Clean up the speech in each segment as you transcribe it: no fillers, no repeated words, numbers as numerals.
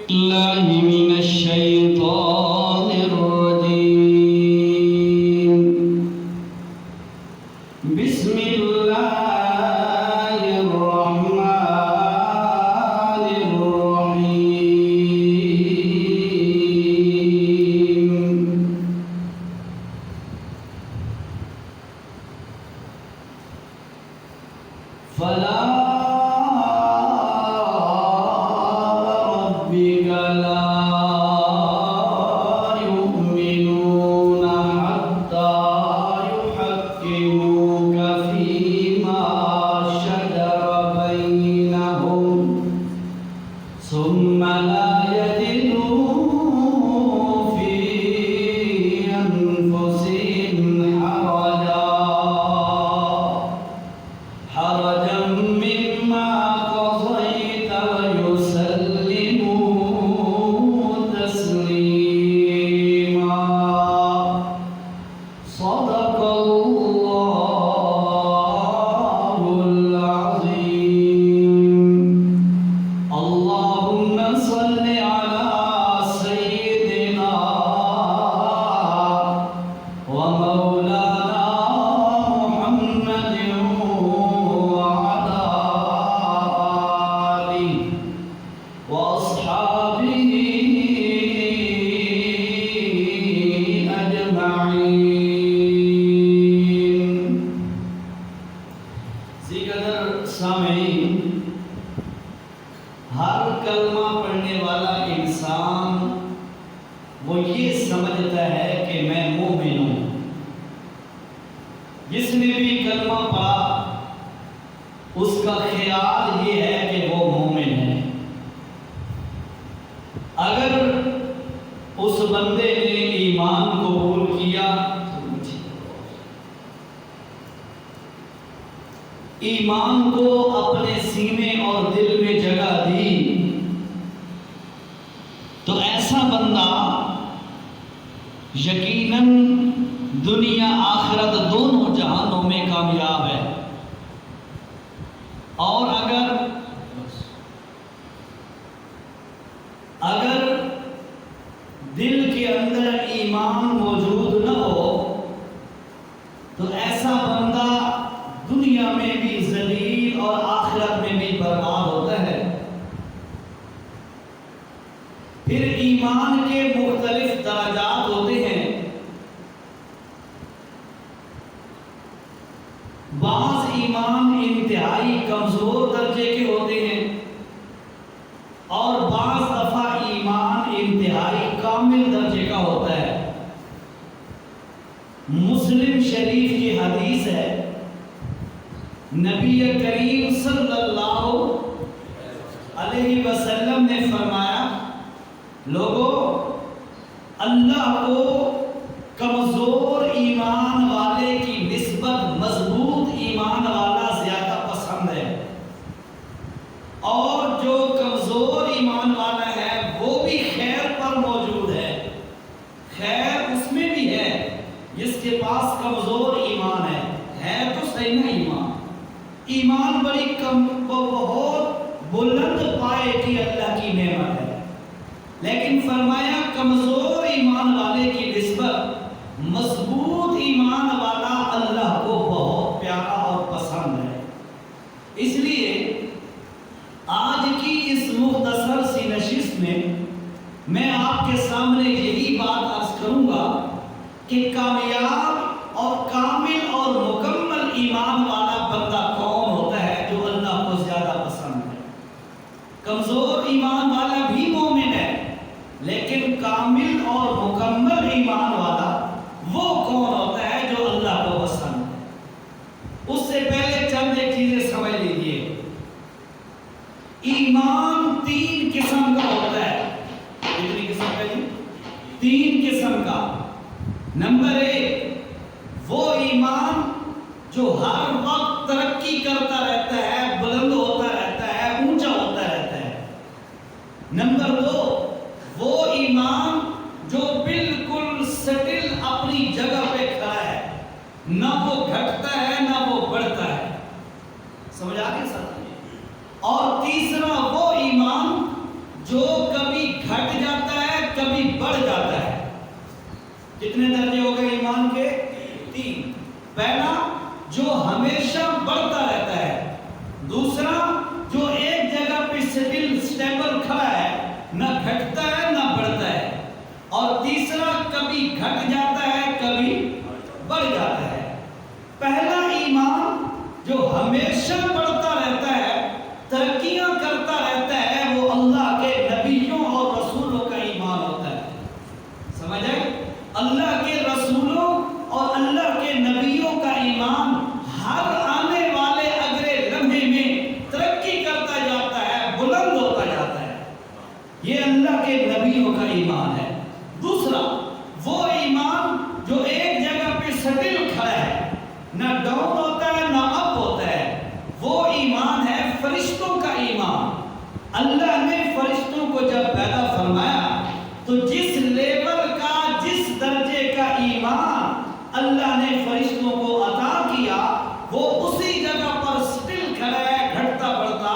الله من الشيطان الرجيم. بسم الله الرحمن الرحيم. فلا ثم لا يجدوا في أنفسهم حرجا مما قضيت ويسلموا تسليما. صدق الله العظيم. اللهم صل على سيدنا ومولانا محمد وعلى آله وأصحابه أجمعين. زیقدر سامعین، ہر کلمہ پڑھنے والا انسان وہ یہ سمجھتا ہے کہ میں مومن ہوں. جس نے بھی کلمہ پڑھا اس کا خیال یہ ہے کہ وہ مومن ہے. اگر اس بندے نے ایمان قبول کیا، ایمان کو اپنے سینے اور دل میں جگہ دی، تو ایسا بندہ یقیناً دنیا آخرت دونوں جہانوں میں کامیاب ہے. اور اگر دل کے اندر ایمان موجود نہ ہو تو ایسا بندہ دنیا میں بھی ذلیل اور آخرت میں بھی برباد ہوتا ہے. پھر ایمان کے مختلف درجات ہوتے ہیں. بعض ایمان انتہائی کمزور درجے کے ہوتے ہیں اور بعض دفعہ ایمان انتہائی کامل درجے کا ہوتا ہے. مسلم شریف کی حدیث ہے، نبی کریم صلی اللہ علیہ وسلم نے فرمایا، لوگوں، اللہ کو کمزور ایمان والے کی نسبت مضبوط ایمان والا زیادہ پسند ہے، اور جو کمزور ایمان والا ہے وہ بھی خیر پر موجود ہے. خیر اس میں بھی ہے جس کے پاس کمزور ایمان ہے تو صحیح نہ ایمان بڑی بہت بلند پائے کی اللہ کی نعمت ہے، لیکن فرمایا کمزور ایمان والے کی نسبت مضبوط ایمان والا اللہ کو بہت پیارا اور پسند ہے. اس لیے آج کی اس مختصر سی نشست میں آپ کے سامنے یہی بات عرض کروں گا کہ کامیاب اور کامل اور مکمل ایمان والا بندہ کون ہوتا ہے جو اللہ کو زیادہ پسند ہے. کمزور ایمان والا بھی مومن ہے، لیکن کامل اور مکمل ایمان والا وہ کون ہوتا ہے جو اللہ کو پسند ہے. اس سے پہلے چند ایک چیزیں سمجھ لیجیے. ایمان 3 قسم کا ہوتا ہے. کتنی قسم کا جی؟ 3 قسم کا. نمبر 1 وہ ایمان جو ہر وقت ترقی کرتا رہتا ہے، بلند ہوتا رہتا ہے، اونچا ہوتا رہتا ہے. نمبر 2 وہ ایمان جو بالکل سٹل اپنی جگہ پہ کھڑا ہے، نہ وہ گھٹتا ہے نہ وہ بڑھتا ہے. سمجھ آ گیا ساتھ میں؟ اور تیسرا وہ ایمان جو کبھی گھٹ جاتا ہے کبھی بڑھ جاتا ہے. کتنے درجے ہو گئے ایمان کے؟ 3. پہلا جو ہمیشہ بڑھتا رہتا ہے. دوسرا جو ایک جگہ پہ اسٹیبل کھڑا ہے، نہ گھٹتا ہے نہ بڑھتا ہے. اور تیسرا کبھی گھٹ جاتا ہے کبھی بڑھ جاتا ہے. پہلا ایمان جو ہمیشہ بڑھتا رہتا ہے، ترقیاں کرتا رہتا ہے، وہ اللہ کے نبیوں اور رسولوں کا ایمان ہوتا ہے. سمجھ آئے؟ اللہ کے رسولوں اور اللہ کے نبیوں کا ایمان ہر آنے والے اگلے لمحے میں ترقی کرتا جاتا ہے، بلند ہوتا جاتا ہے. یہ اللہ کے نبیوں کا ایمان ہے. دوسرا وہ ایمان جو ایک جگہ پہ سٹل کھڑا ہے، نہ ڈاؤن ہوتا ہے نہ اپ ہوتا ہے، وہ ایمان ہے فرشتوں کا ایمان. اللہ نے فرشتوں کو جب پیدا فرمایا تو جس لیول کا، جس درجے کا ایمان اللہ نے فرشتوں کو عطا کیا، وہ اسی جگہ پر سٹل کھڑا ہے، گھٹتا بڑھتا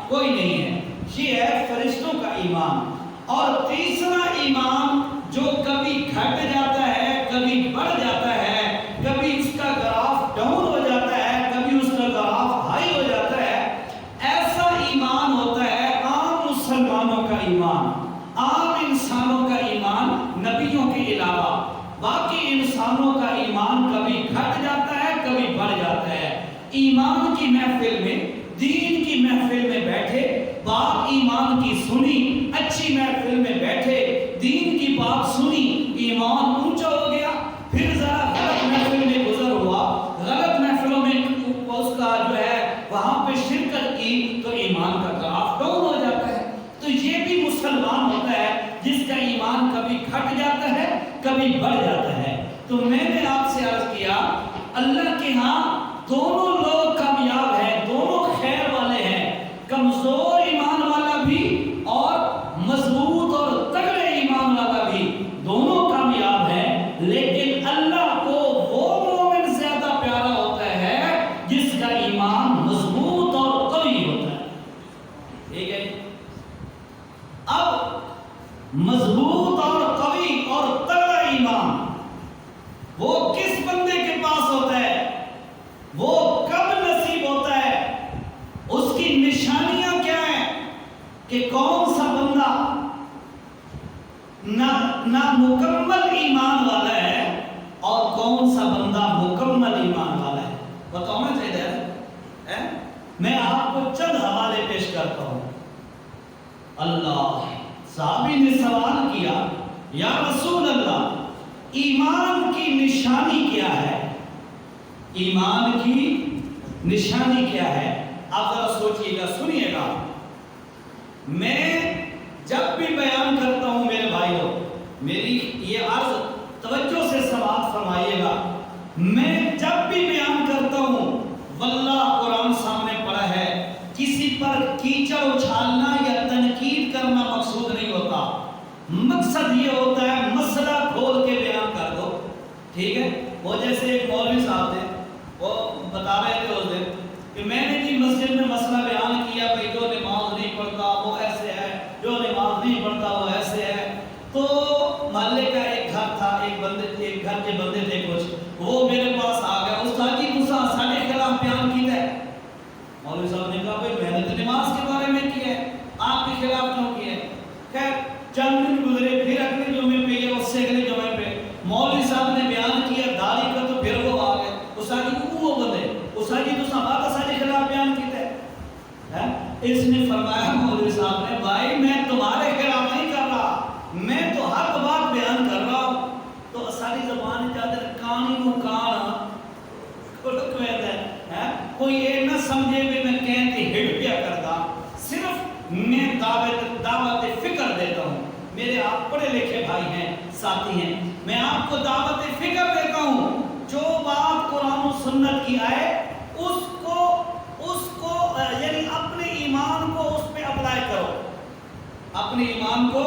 کوئی نہیں ہے. یہ ہے فرشتوں کا ایمان. اور تیسرا ایمان جو کبھی گھٹ جاتا ہے کبھی بڑھ جاتا ہے، کبھی اس کا گراف ڈاؤن ہو جاتا ہے کبھی اس کا گراف ہائی ہو جاتا ہے، ایسا ایمان ہوتا ہے عام مسلمانوں کا ایمان، عام انسانوں کا ایمان، نبیوں کے علاوہ باقی انسانوں کا ایمان کبھی گھٹ جاتا ہے کبھی بڑھ جاتا ہے. ایمان کی محفل میں، دین کی محفل میں بیٹھے بات ایمان کی سنی، اچھی محفل میں بیٹھے دین کی بات سنی، ایمان اونچا ہو گیا. پھر ذرا غلط محفل میں گزر ہوا، غلط محفلوں میں اس کا جو ہے وہاں پہ شرکت کی تو ایمان کا گراف ڈاؤن ہو جاتا ہے. تو یہ بھی مسلمان ہوتا ہے جس کا ایمان کبھی گھٹ جاتا ہے کبھی بڑھ جاتا ہے. تو میں نے آپ سے عرض کیا اللہ کے ہاں دونوں لوگ کامیاب ہیں، دونوں خیر والے ہیں، کمزور ایمان والا بھی اور مضبوط اور تگڑے ایمان والا بھی، دونوں کامیاب ہیں. لیکن اللہ کو وہ مومن زیادہ پیارا ہوتا ہے جس کا ایمان مضبوط اور قوی ہوتا ہے. ٹھیک ہے؟ اب مضبوط اور قوی اور تگڑا ایمان وہ کس بندے کے پاس ہوتا ہے؟ وہ کب نصیب ہوتا ہے؟ اس کی نشانیاں کیا ہیں کہ کون سا بندہ نہ مکمل ایمان والا ہے اور کون سا بندہ مکمل ایمان والا ہے؟ بتاؤ نا چاہیے. میں آپ کو چند حوالے پیش کرتا ہوں. اللہ صحابی نے سوال کیا، یا رسول اللہ ایمان کی نشانی کیا ہے؟ ایمان کی نشانی کیا ہے؟ آپ ذرا سوچئے گا، سنیے گا. میں جب بھی بیان کرتا ہوں میرے بھائیوں، میری یہ عرض توجہ سے سماعت فرمائیے گا، میں جب بھی بیان کرتا ہوں واللہ قرآن سامنے پڑا ہے، کسی پر کیچڑ اچھالنا یا تنقید کرنا مقصود نہیں ہوتا. مقصد یہ ہوتا ہے مسئلہ کھول کے بیان کر دو. ٹھیک ہے؟ وہ جیسے ایک مولوی صاحب تھے، وہ بتا رہے تھے اس دن کہ میں نے جی مسجد میں مسئلہ بیان کیا، بھائی جو نماز نہیں پڑھتا وہ ایسے ہے، جو نماز نہیں پڑھتا وہ ایسے ہے. تو محلے کا ایک گھر تھا، ایک گھر کے بندے تھے کچھ، وہ میرے پاس آ گیا، استاد جی تسا ساڈے خلاف بیان کیتا ہے. مولوی صاحب نے کہا بھائی میں نے تو نماز کے بارے میں کیا ہے، آپ کے خلاف کیوں کیا ہے؟ خیر چند دن گزرے، پھر اگلے جمعے پہ یا اس سے اگلے جمعے پہ مولوی صاحب نے بیان کیا داڑھی کا، تو پھر وہ آ گئے، استاد جی کو وہ بندے، استاد جی تسا بات ساڈے خلاف بیان کیتا ہے. اس نے فرمایا مولوی صاحب نے، بھائی میں تمہارے خلاف نہیں کر رہا، میں تو حق بات بیان کر رہا ہوں. تو ساری زبان چاہتے کانی کو کان کوئی یہ نہ سمجھے کہ میں کہتے ہٹ پیا کرتا، صرف میں دعوت فکر دیتا ہوں. میرے آپ پڑھے لکھے بھائی ہیں، ساتھی ہیں، میں آپ کو دعوت فکر دیتا ہوں. جو بات قرآن و سنت کی آئے اس کو یعنی اپنے ایمان کو اس پہ اپلائی کرو، اپنے ایمان کو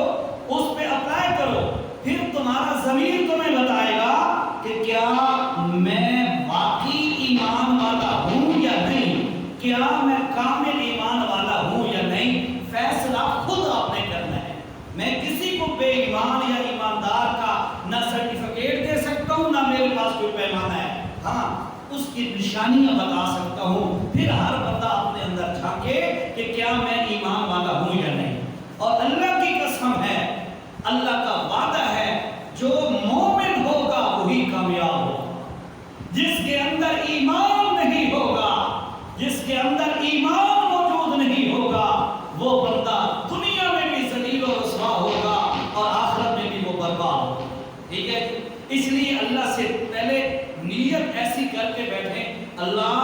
اس پہ اپلائی کرو. پھر تمہارا ضمیر تمہیں بتائے گا کہ کیا میں واقعی ایمان والا ہوں یا نہیں، کیا میں کامل ایمان والا ہوں یا نہیں. فیصلہ خود آپ نے کرنا ہے. نشانیاں بتا سکتا ہوں، پھر ہر بندہ اپنے اندر جھانکے کہ کیا میں ایمان والا ہوں یا نہیں۔ اور اللہ کی قسم ہے، اللہ کا وعدہ ہے، جو مومن ہوگا وہی کامیاب ہوگا۔ جس کے اندر ایمان نہیں ہوگا، جس کے اندر ایمان موجود نہیں ہوگا، وہ بندہ دنیا میں بھی ذلیل و رسوا ہوگا اور آخرت میں بھی وہ برباد ہوگا۔ ٹھیک ہے؟ اس لیے اللہ سے پہلے نیت ایسی کر کے بیٹھیں، اللہ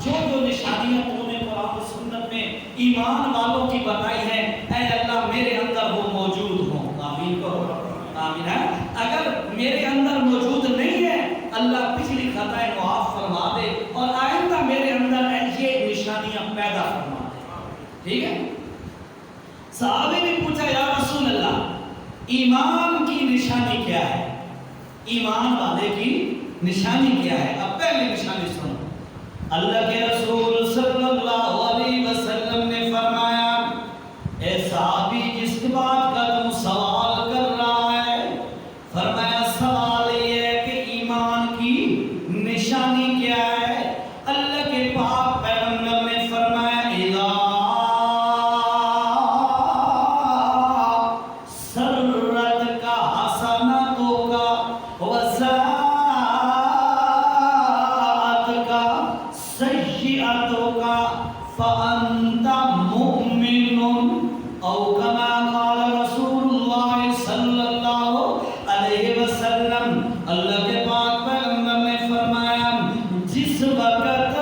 جو جو نشانیاں تو نے قرآن و سنت میں ایمان والوں کی بتائی ہیں، اے اللہ میرے اندر وہ موجود ہوں۔ آمین کہو، آمین ہے۔ اگر میرے اندر موجود نہیں ہے، اللہ پچھلی خطائیں معاف فرما دے اور آئندہ میرے اندر یہ نشانیاں پیدا فرما دے۔ ٹھیک ہے؟ صحابی نے پوچھا یا رسول اللہ ایمان کی نشانی کیا ہے؟ ایمان والے کی نشانی کیا ہے؟ اب پہلی نشانی سنو۔ اللہ کے رسول صلی اللہ علیہ وسلم نے فرمایا، اے صحابی جس بات کا تم سوال کر رہا ہے، فرمایا سوال یہ ہے کہ ایمان کی نشانی کیا ہے؟ اللہ کے پاک پیغمبر نے فرمایا اذا سرت کا حسنتوں کا وساعت کا سیئتوں کا فأنت مؤمن او کما قال رسول اللہ صلی اللہ علیہ وسلم۔ اللہ کے پاک پیغمبر نے فرمایا جس وقت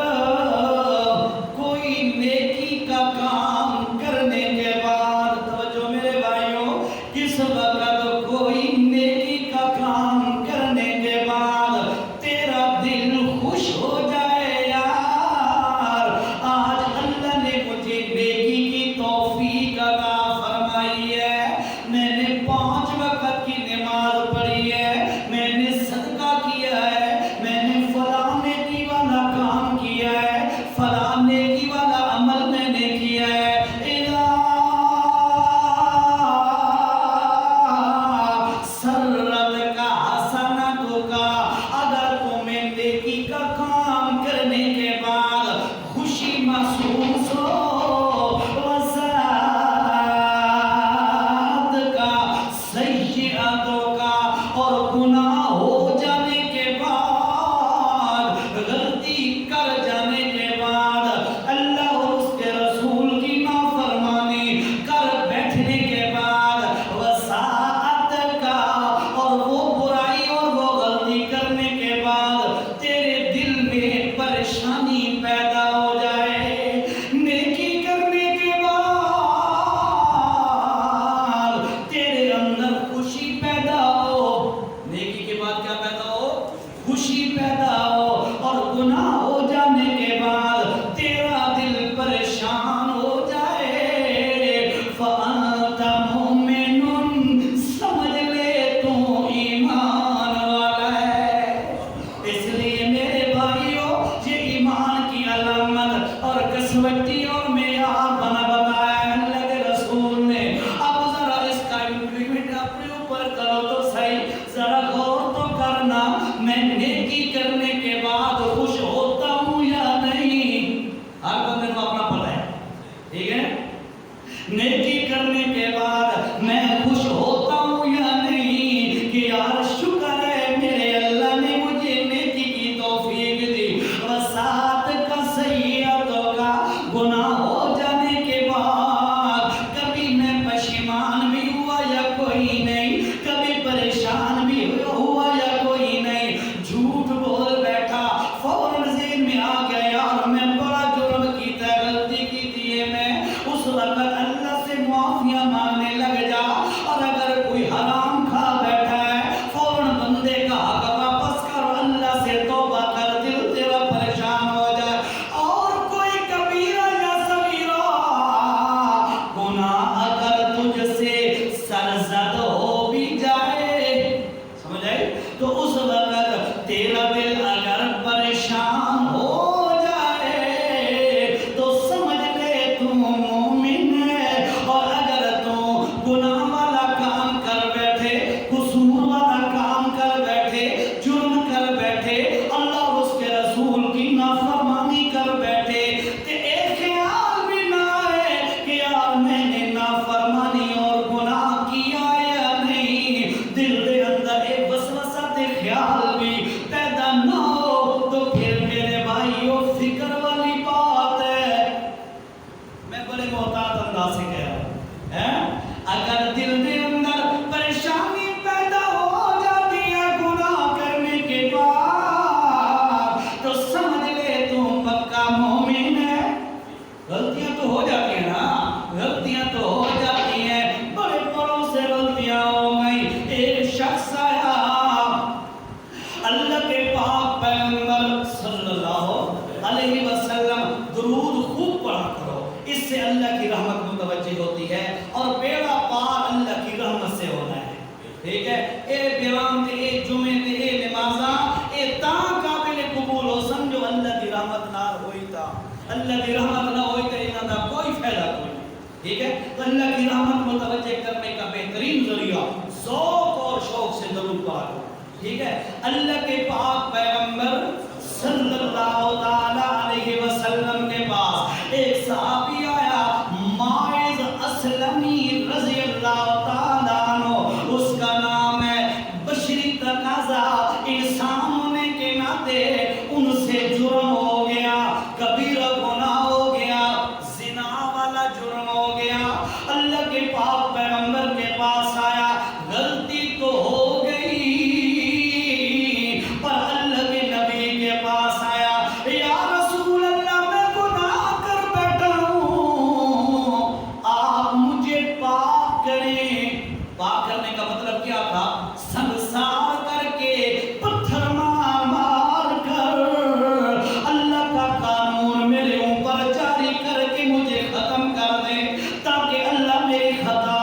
کوئی نیکی کا کام کرنے کے بعد، توجہ میرے بھائیوں، جس وقت کوئی نیکی کا کام کرنے کے بعد تیرا دل خوش ہو جائے، یار آج اللہ نے مجھے نیکی کی توفیق عطا فرمائی ہے، میں نے 5 وقت کی نماز پڑھی ہے، میں نے صدقہ کیا ہے، میں نے فلاں نیکی والا کام کیا ہے، فلاں نیکی والا عمل میں نے کیا ہے، اذا سرت کا حسنتوں کا، اگر تمہیں نیکی کا کام کرنے کے بعد خوشی محسوس ہو، وسعت کا سیئتوں کا، اور گناہ ہو جانے کے بعد، غلطی کر جانے کے بعد، اللہ اور اس کے رسول کی نافرمانی کر بیٹھنے کے بعد، وسعت کا، اور وہ برائی اور وہ غلطی کرنے کے بعد تیرے دل میں پریشانی پیدا ہو جائے، نیکی کرنے کے بعد تیرے اندر خوشی پیدا ہو، نیکی کے بعد کیا پیدا ہو؟ خوشی پیدا ہو، اور گناہ ہو جانے کے بعد تیرا دل پریشان ہو جائے، فَأَنْتَ مُؤْمِنٌ، سمجھ لے تو ایمان والا ہے۔ اس لیے میرے بھائیوں، یہ ایمان کی علامت اور کسوٹی اور معیار بنا بتایا ہے اللہ کے رسول نے۔ اب ذرا اس کا امپلیمنٹ اپنے اوپر کرو تو صحیح، ذرا غور تو کرنا، میں نیکی کرنے کے بعد خوش ہوتا ہوں یا نہیں؟ ہر بندے کو اپنا پتہ ہے، ٹھیک ہے؟ نیکی کرنے کے بعد میں خوش ہوتا ہوں یا نہیں، کہ یار شکر ہے میرے اللہ نے مجھے نیکی کی توفیق دی، وسعت کا سیئتوں کا، گناہ ہو جانے کے بعد کبھی میں پشیمان بھی ہوا یا کوئی نہیں، کبھی پریشان بھی ہوا یا کوئی نہیں، جھوٹ بول بیٹھا، فوراً ذہن میں آ گیا یار میں بڑا جرم کیتا ہے، غلطی کی تھی ہے میں، اس وقت اللہ سے معافیاں مانگنے لگ جا، اور اگر کوئی حرام کھا بیٹھا ہے فوراً بندے کا حق واپس کر، اللہ سے توبہ کر، دل تیرا پریشان ہو جائے، اور کوئی کبیرہ یا صغیرہ گناہ اگر تجھ سے سرزد ہو بھی جائے، سمجھ آئی؟ تو اس وقت تیرا دل اگر پریشان ہو جائے تو سمجھ لے تو مومن محتاط انداز سے کہہ رہا ہوں، اگر دل کے اندر پریشانی پیدا ہو جاتی ہے گناہ کرنے کے بعد، تو سمجھ لے تو پکا مومن ہے۔ غلطیاں تو ہو جاتی ہیں نا، غلطیاں تو ہو جاتی ہیں، بڑے بڑوں سے غلطیاں ہو گئی۔ ایک شخص آیا، اللہ کے پاک پیغمبر صلی اللہ علیہ وسلم درود خوب پڑھا کرو، اس سے اللہ کی رحمت متوجہ ہوتی ہے اور بیڑا پار اللہ کی رحمت سے ہونا ہے، ٹھیک ہے۔ اے بیرام تے اے جمعے تے اے نمازاں اے تاں قابل قبول ہو، سمجھو اللہ کی رحمت نہ ہوئی تا، اللہ کی رحمت نہ ہوئی تا انہاں دا کوئی فائدہ کوئی نہیں، ٹھیک ہے۔ تو اللہ کی رحمت متوجہ کرنے کا بہترین ذریعہ ذوق اور شوق سے درود پڑھو، ٹھیک ہے۔ اللہ کے پاک پیغمبر صلی اللہ تعالی علیہ وسلم کے پاس ایک صحابی آیا، ماعز اسلمی رضی اللہ تعالیٰ عنہ، اس کا نام ہے۔ بشری تقاضا انسان ہونے کے ناطے ان سے جرم ہو گیا، کبیرہ گناہ ہو گیا، زنا والا جرم ہو گیا۔ اللہ کے پاک پیغمبر کے پاس آیا، غلطی تو ہو گئی، پر اللہ کے نبی کے پاس آیا، یا رسول اللہ میں گناہ کر بیٹھا ہوں، آپ مجھے پاک کریں۔ پاک کرنے کا مطلب کیا تھا؟ سنسار کر کے، پتھر مار مار کر اللہ کا قانون میرے اوپر جاری کر کے مجھے ختم کر دیں، تاکہ اللہ میری خطا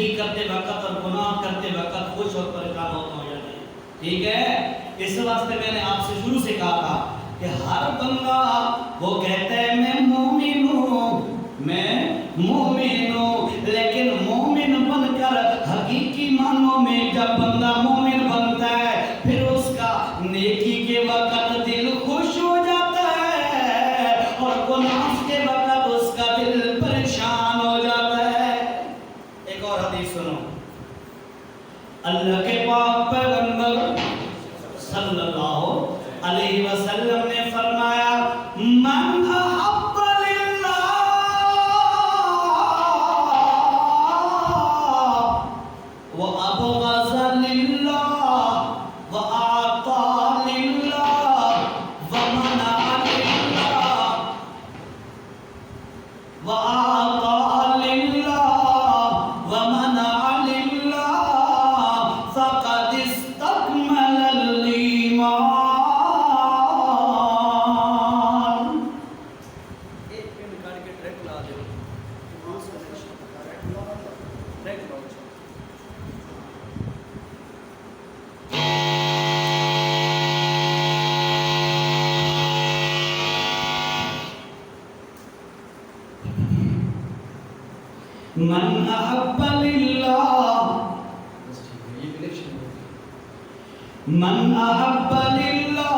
نیکی کرتے وقت اور گناہ کرتے وقت خوش اور پریشان ہوتا ہوں یا نہیں؟ ٹھیک ہے، اس واسطے میں نے آپ سے شروع سے کہا تھا کہ ہر بندہ وہ کہتا ہے میں مومن ہوں، میں مومن ہوں، لیکن مومن بن کر حقیقی معنوں میں جب بندہ مومن بنتا ہے پھر اس کا نیکی کے وقت دل خوش ہو جاتا ہے اور گناہ کے وقت اس کا دل پریشان ہو جاتا ہے۔ ایک اور حدیث سنو، اللہ کے پاک پیغمبر صلی اللہ علیہ وسلم نے فرمایا من احب للہ وابغض للہ واعطى للہ ومنع للہ واعطى للہ ومنع للہ فقد استكمل الایمان۔ من احب للہ من احب للہ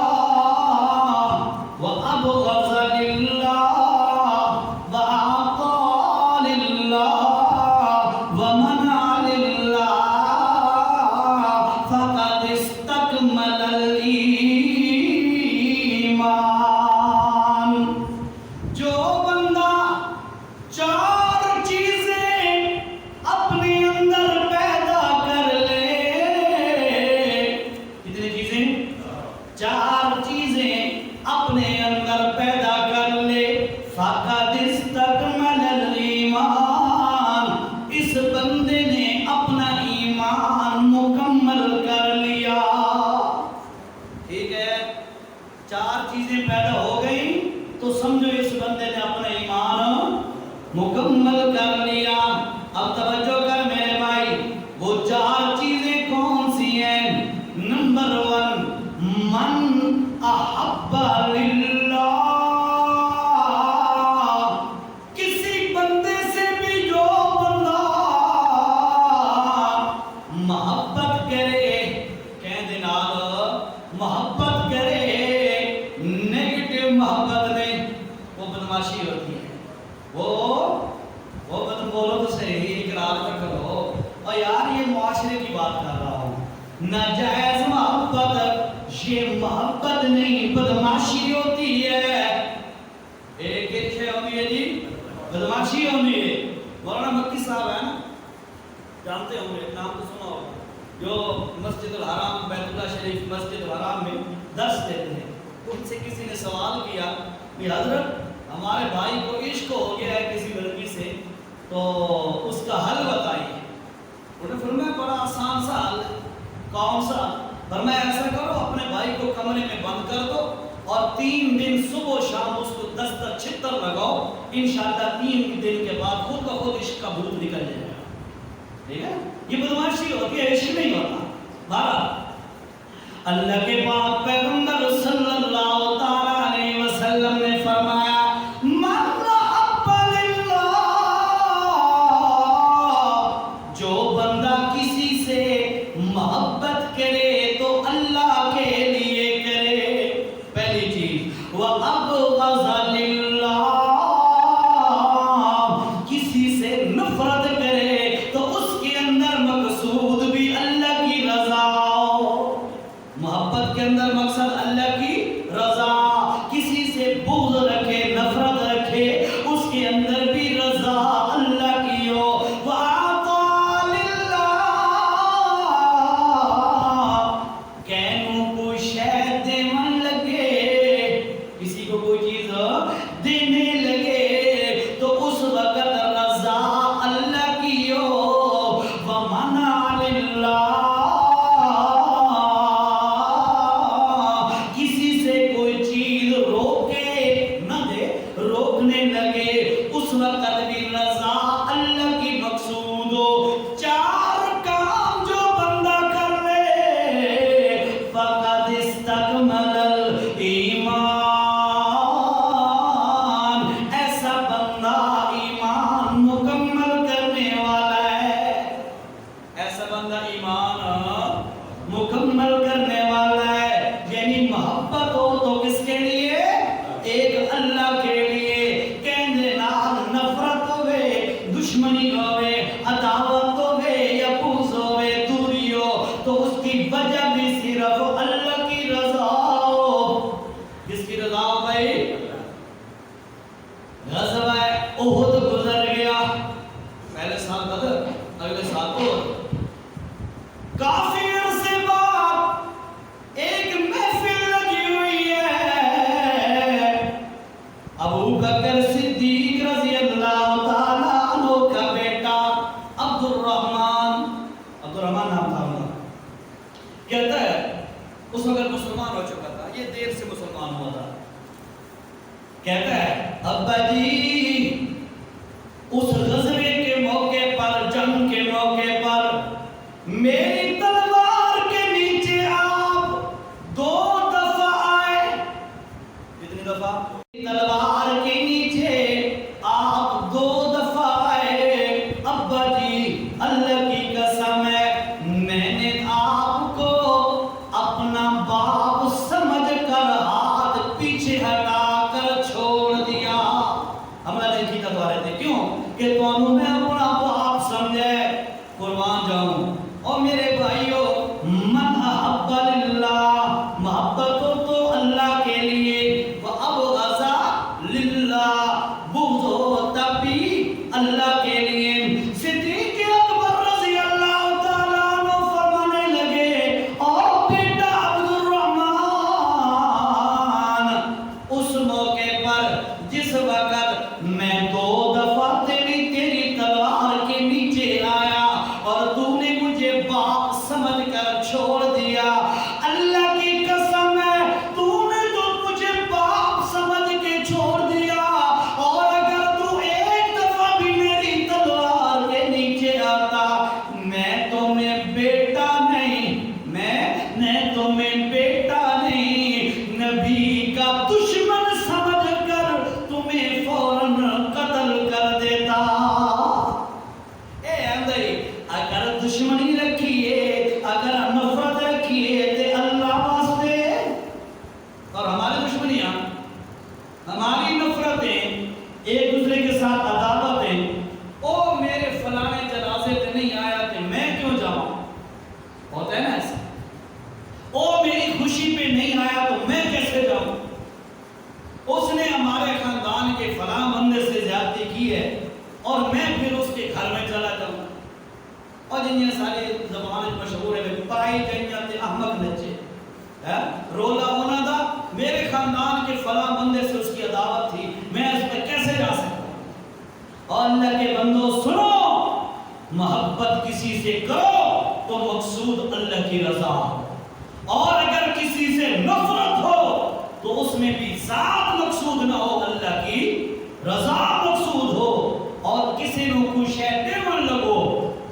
وابغض للہ واعطى للہ ومنع للہ فقد استكمل الایمان۔ جو بندہ چار چیزیں اپنے اندر پیدا کر لے، کتنی چیزیں؟ چار چیزیں اپنے اندر پیدا کر لے، فقد استکمل الایمان، اس بندے نے اپنا ایمان مکمل کر لیا۔ ٹھیک ہے، چار چیزیں پیدا ہو گئی تو سمجھو اس بندے نے اپنا ایمان مکمل کر لیا۔ اب توجہ کر میرے بھائی، وہ چار چیزیں کون سی ہیں؟ نمبر 1 من احب للہ، کسی بندے سے بھی جو بندہ محبت کرے، کہہ دینال محبت کرے، نیگیٹو محبت نہیں، وہ بدماشی ہوتی ہے، وہ تم بولو تو صحیح، اقرار کر کرو، اور یار یہ معاشرے کی بات کر رہا ہوں، ناجائز محبت یہ محبت نہیں بدماشی ہوتی ہے۔ ایک شے ہوتی ہے جی بدماشی ہوتی ہے۔ مولانا مکی صاحب ہے نا، جانتے ہوں گے، نام تو سنا ہوگا، جو مسجد الحرام بیت اللہ شریف مسجد الحرام میں درس دیتے ہیں۔ ان سے کسی نے سوال کیا کہ حضرت ہمارے بھائی کو عشق ہو گیا ہے کسی لڑکی سے، تو اس کا حل بتائیے۔ انہوں نے فرمایا بڑا آسان سا حل، کون سا؟ فرمایا ایسا کرو اپنے بھائی کو کمرے میں بند کر دو اور 3 دن صبح و شام اس کو دستر چھتر لگاؤ، انشاءاللہ 3 دن کے بعد خود بخود عشق کا بھوت نکل جائے گا۔ ٹھیک ہے، یہ بدماشی ہوتی ہے، عشق نہیں ہوتا۔ بہرحال اللہ کے پاک پیغمبر صلی اللہ تعالی علیہ وسلم نے فرمایا من احب للہ، جو بندہ کسی سے محبت کرے تو اللہ کے لیے کرے، پہلی چیز۔ وَأَبْغَضَ لِلَّهِ، کسی سے نفرت کرے تو اس کے اندر مقصود بھی اللہ کی رضا ہو، محبت کے اندر مقصد اللہ کی رضا، کسی سے بغض رکھے نفرت رکھے اس کے اندر بھی رضا اللہ کی ہو۔ وَأَعْطَى لِلَّهِ، عبد الرحمان نام تھا ان کا. کہتا ہے اس وقت مسلمان ہو چکا تھا, یہ دیر سے مسلمان ہوا تھا. کہتا ہے ابا جی اس غزوے کے موقع پر, جنگ کے موقع پر میری تلوار کے نیچے آپ 2 دفعہ آئے. کتنی دفعہ؟ تلوار کے نیچے آپ 2 دفعہ آئے. ابا جی اللہ کی قسم ہے میں نے آپ کو اپنا باپ سمجھ کر ہاتھ پیچھے ہٹا کر چھوڑ دیا. ہمارا دیکھی تلواریں تھے, کیوں کہ تو میں اپنا باپ سمجھے. قربان جاؤں. اور میرے بھائیو, من احب للہ, محبت ہو تو اللہ کے لیے, وابغض للہ, بغض ہو تب بھی اللہ کے لیے. صدیق اکبر رضی اللہ تعالیٰ عنہ فرمانے لگے, اور بیٹا عبد الرحمن اس موقع پر جس وقت میں 2 دفعہ تیری تلوار کے نیچے آیا اور تو نے مجھے باپ سمجھ کر چھوڑ دیا, اللہ کی قسم ہے تو نے تو مجھے باپ سمجھ کے چھوڑ دیا, اور اگر تو 1 دفعہ بھی میری تلوار کے نیچے آتا میں تمہیں بیٹا نہیں, میں تمہیں بیٹا نہیں, نبی کا دشمن سمجھ کر تمہیں فوراً قتل کر دیتا. اے اندر اگر دشمنی رکھیے, اگر نفرت رکھیے تے اللہ واسطے, اور ہماری دشمنیاں, ہماری نفرتیں, ایک دوسرے کے ساتھ عداوتیں, او میرے فلانے جنازے تے نہیں آیا تے میں کیوں جاؤں, ہوتا ہے نا ایسا. او میری خوشی پہ نہیں آیا تو میں کیسے جاؤں. اس نے ہمارے خاندان کے فلاں بندے سے زیادتی کی ہے اور میں پھر اس کے گھر میں چلا جاؤں. اور جن یہ سارے زبان مشہور ہے, پائی جنیت احمد نچے, رولا ہونا تھا, میرے خاندان کے فلاں بندے سے اس کی عداوت تھی, میں اس پہ کیسے جا سکتا ہوں. اور اللہ کے بندوں سنو, محبت کسی سے کرو تو مقصود اللہ کی رضا, اور اگر کسی سے نفرت ہو تو اس میں بھی ذات مقصود نہ ہو, اللہ کی رضا مقصود ہو. اور کسی کو کچھ دیون لگو,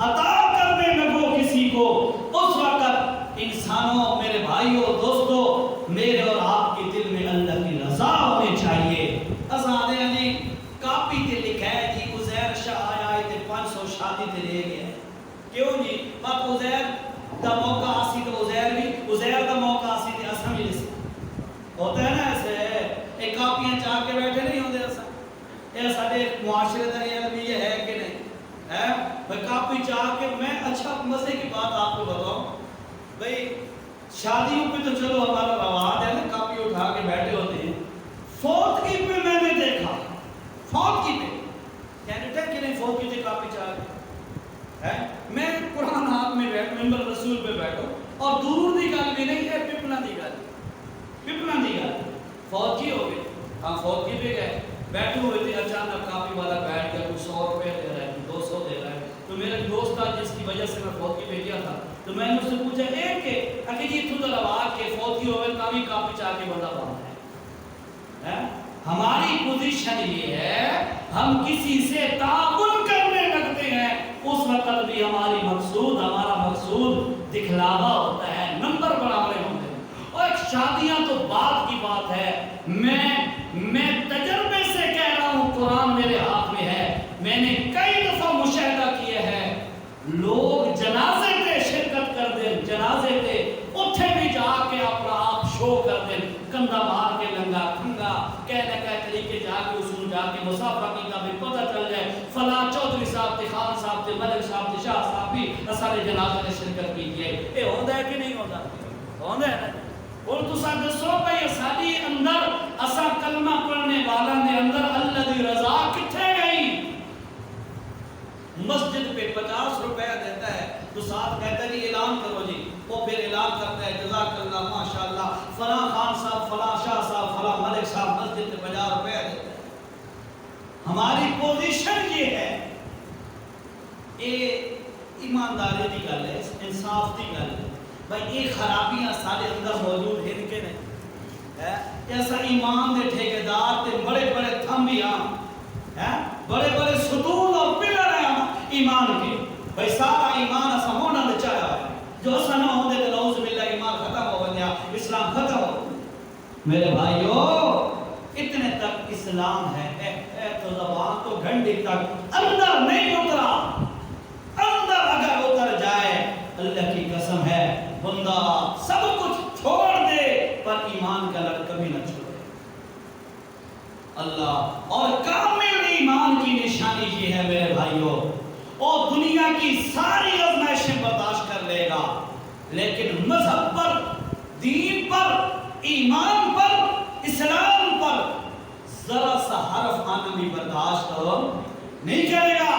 عطا کرنے لگو کسی کو, اس وقت انسانوں, میرے بھائیوں, دوستوں, میرے اور آپ کے دل میں اللہ کی رضا ہونی چاہیے. اساں جی کاپی تے لکھا ہے جی عزیر شاہ آیا تے 500 شادی تے لے گیا. کیوں جی, بات عزیر دا موقع آسی تو عزیر بھی, عزیر دا موقع آسی تے اساں بھی لسا. ہوتا ہے نا ایسے, ایک کاپیاں چاہ کے بیٹھے نہیں ہوتے ایسا. یہ سارے معاشرے کا یہ ہے کہ نہیں ہے, بھائی کاپی چاہ کے. میں اچھا مزے کی بات آپ کو بتاؤں, بھائی شادیوں پہ تو چلو ہمارا رواج ہے نا, کاپی اٹھا کے بیٹھے ہوتے ہیں. فوتگی پہ میں نے دیکھا, فوتگی پہ کہنے تھے کہ نہیں, فوتگی پہ کاپی چاہ کے ہے. میں قرآن ہاتھ میں بیٹھ, ممبر رسول پہ بیٹھو, اور دور دی گل بھی نہیں ہے, پپنا دی گل, پپنا دی گل. فوتگی ہو گئی, ہم فوتگی پہ گئے, بیٹھے ہوئے تھے, اچانک کاپی والا بیٹھ گیا, کچھ 100 روپے دے رہا ہے, 200 دے رہا ہے. تو میرا دوست تھا جس کی وجہ سے میں فوتگی پہ گیا تھا, تو میں نے اس سے پوچھا ایک کہ اگر یہ تو رواج کے فوتگی ہوئے کبھی کاپی چاہ کے بندہ باندھ ہے. ہماری پوزیشن یہ ہے, ہم کسی سے تعاون کرنے لگتے ہیں, اس وقت بھی ہماری مقصود, ہمارا مقصود دکھلاوا ہوتا ہے, نمبر بڑھانے ہوتے ہیں. اور شادیاں تو بات کی بات ہے, میں تجربے سے کہہ رہا ہوں, قرآن میرے ہاتھ میں ہے, میں نے کئی دفعہ مشاہدہ کیا ہے, لوگ جنازے پہ شرکت کر دیں, جنازے پہ اٹھے بھی جا کے اپنا آپ شو کر دیں, کندھا مار کے لنگا کھنگا کہنے کا طریقے جا کے اصول جا کے مسافہ کی کا بھی پتہ چل جائے, فلاں چودھری صاحب تھے, خان صاحب تھے, ملک صاحب تھے, شاہ صاحب بھی سارے جنازے میں شرکت کیجیے. یہ ہوتا ہے کہ نہیں ہوتا, ہوتا ہے نا. اور تو ساتھ دسو بھائی ساری اندر اسا کلمہ پڑھنے والا نے اندر اللہ دی رضا کتھے گئی. مسجد پہ 50 روپے دیتا ہے تو ساتھ کہتا ہے جی اعلان کرو جی, وہ پھر اعلان کرتا ہے جزاک اللہ ماشاءاللہ فلاں خان صاحب, فلاں شاہ صاحب, فلاں ملک صاحب مسجد پہ 50 روپے دیتا ہے. ہماری پوزیشن یہ ہے, ایمانداری کی گل ہے، انصاف کی گل ہے بھائی یہ خرابیاں سارے اندر موجود ہیں کہ نہیں؟ ایسا ایمان دے ٹھیکیدار تے بڑے بڑے تھمبیاں بڑے بڑے ستون اور پلر ہیں ایمان کے، بھائی سارا ایمان اسا ہونا دے چاہیا ہے، جو اسا نہ ہوندے تو نعوذ باللہ ایمان ختم ہو گیا، اسلام ختم ہو۔ میرے بھائیو اتنے تک اسلام ہے تو زبان تو گھنٹی تک اندر نہیں اترا، اندر اگر اتر جائے اللہ کی قسم ہے بندہ سب کچھ چھوڑ دے پر ایمان کا لڑ کبھی نہ چھوڑے۔ اللہ اور کامل ایمان کی نشانی یہ ہے میرے بھائیو، اور دنیا کی ساری آزمائشیں برداشت کر لے گا لیکن مذہب پر، دین پر، ایمان پر، اسلام پر ذرا سا حرف آنا بھی برداشت نہیں کرے گا۔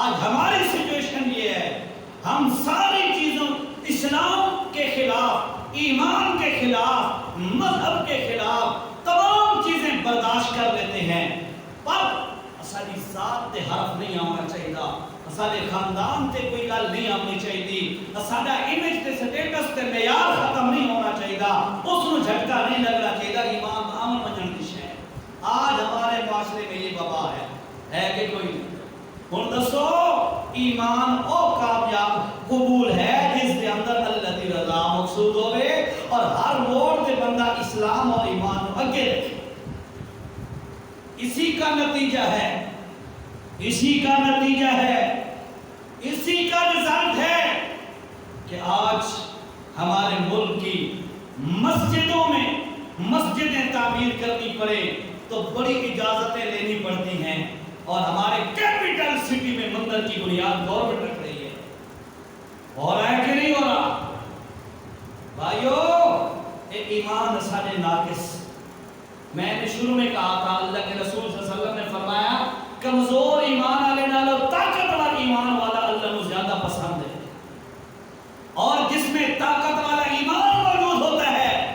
آج ہماری سچویشن یہ ہے، ہم ساری چیزوں اسلام کے خلاف، ایمان کے خلاف، مذہب کے خلاف تمام چیزیں برداشت کر لیتے ہیں، پر اسالی ذات تے حرف نہیں آنا چاہیے، اسالی خاندان تے کوئی گل نہیں آنی چاہیے، اساڑا امیج تے سٹیٹس تے معیار ختم نہیں ہونا چاہیے، اس کو جھٹکا نہیں لگنا چاہیے، ایمان عام منجن کی شے ہے۔ آج ہمارے معاشرے میں یہ وبا ہے کہ کوئی نہیں۔ ہن دسو ایمان او کامیاب قبول ہے جس کے اندر اللہ دی رضا مقصود ہوئے اور ہر موڑ تے بندہ اسلام اور ایمان کو اگے رکھے۔ اسی کا نتیجہ ہے، اسی کا نتیجہ ہے، اسی کا رزلٹ ہے کہ آج ہمارے ملک کی مسجدوں میں مسجدیں تعمیر کرنی پڑے تو بڑی اجازتیں لینی پڑتی ہیں، اور ہمارے کیپٹل سٹی میں مندر کی بنیاد گورنمنٹ رکھ رہی ہے۔ ہو رہا ہے کہ نہیں ہو رہا؟ بھائیو ایک ایمان اسانے ناقص، میں نے شروع میں کہا تھا اللہ کے رسول صلی اللہ علیہ وسلم نے فرمایا کمزور ایمان والے نالو طاقتور ایمان والا اللہ کو زیادہ پسند ہے، اور جس میں طاقت والا ایمان موجود ہوتا ہے